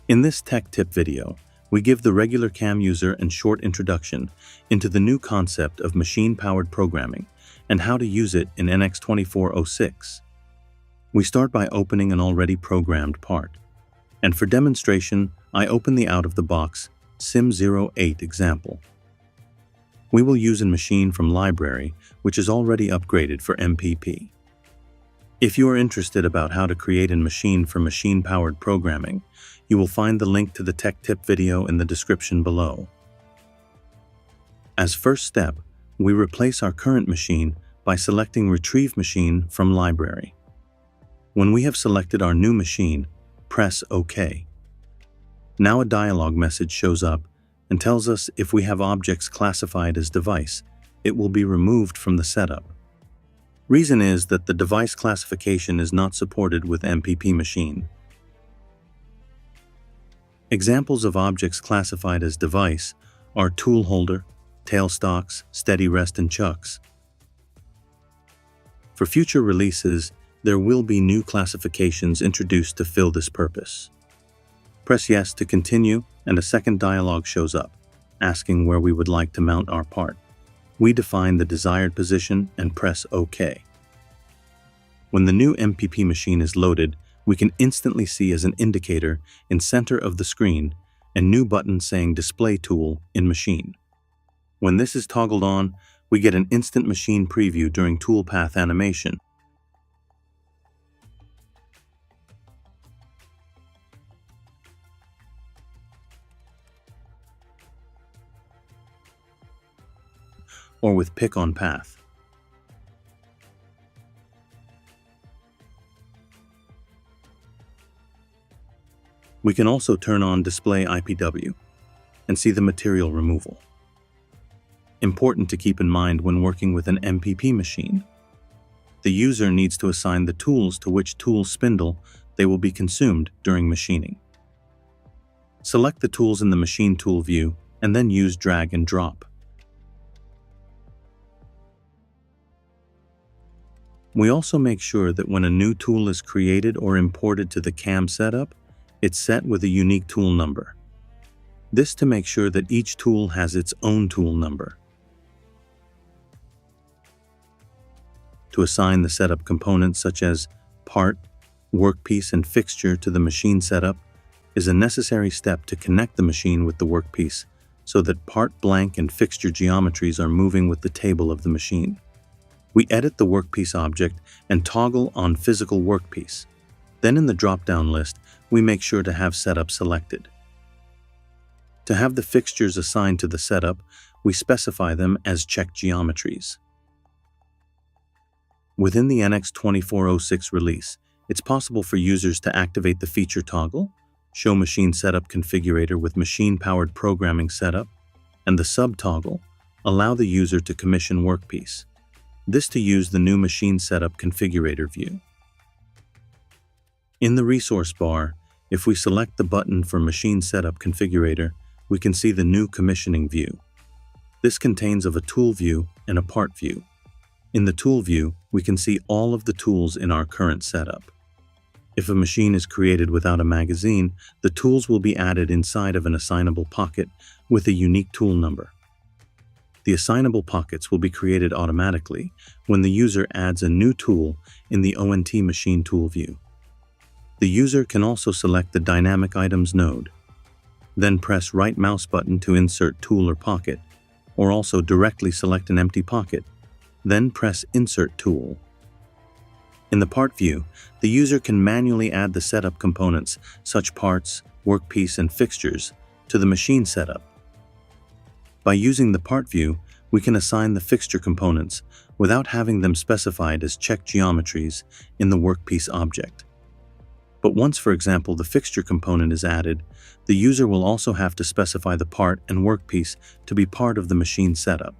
In this tech tip video, we give the regular CAM user a short introduction into the new concept of machine-powered programming and how to use it in NX2406. We start by opening an already programmed part. And for demonstration, I open the out-of-the-box Sim08 example. We will use a machine from library, which is already upgraded for MPP. If you are interested about how to create a machine for machine-powered programming, you will find the link to the tech tip video in the description below. As first step, we replace our current machine by selecting Retrieve Machine from Library. When we have selected our new machine, press OK. Now a dialog message shows up and tells us if we have objects classified as device, it will be removed from the setup. Reason is that the device classification is not supported with MPP machine. Examples of objects classified as device are tool holder, tailstocks, steady rest, and chucks. For future releases, there will be new classifications introduced to fill this purpose. Press Yes to continue, and a second dialog shows up, asking where we would like to mount our part. We define the desired position and press OK. When the new MPP machine is loaded, we can instantly see as an indicator in center of the screen a new button saying Display Tool in Machine. When this is toggled on, we get an instant machine preview during toolpath animation. Or with pick on path. We can also turn on Display IPW and see the material removal. Important to keep in mind when working with an MPP machine. The user needs to assign the tools to which tool spindle they will be consumed during machining. Select the tools in the machine tool view and then use drag and drop. We also make sure that when a new tool is created or imported to the CAM setup, it's set with a unique tool number. This to make sure that each tool has its own tool number. To assign the setup components such as part, workpiece, and fixture to the machine setup is a necessary step to connect the machine with the workpiece so that part blank and fixture geometries are moving with the table of the machine. We edit the workpiece object and toggle on physical workpiece. Then in the drop-down list, we make sure to have setup selected. To have the fixtures assigned to the setup, we specify them as check geometries. Within the NX2406 release, it's possible for users to activate the feature toggle, show machine setup configurator with machine-powered programming setup, and the sub-toggle, allow the user to commission workpiece. This to use the new machine setup configurator view. In the resource bar, if we select the button for machine setup configurator, we can see the new commissioning view. This contains of a tool view and a part view. In the tool view, we can see all of the tools in our current setup. If a machine is created without a magazine, the tools will be added inside of an assignable pocket with a unique tool number. The assignable pockets will be created automatically when the user adds a new tool in the ONT machine tool view. The user can also select the Dynamic Items node, then press right mouse button to insert tool or pocket, or also directly select an empty pocket, then press Insert Tool. In the part view, the user can manually add the setup components, such parts, workpiece, and fixtures, to the machine setup. By using the part view, we can assign the fixture components without having them specified as check geometries in the workpiece object. But once, for example, the fixture component is added, the user will also have to specify the part and workpiece to be part of the machine setup.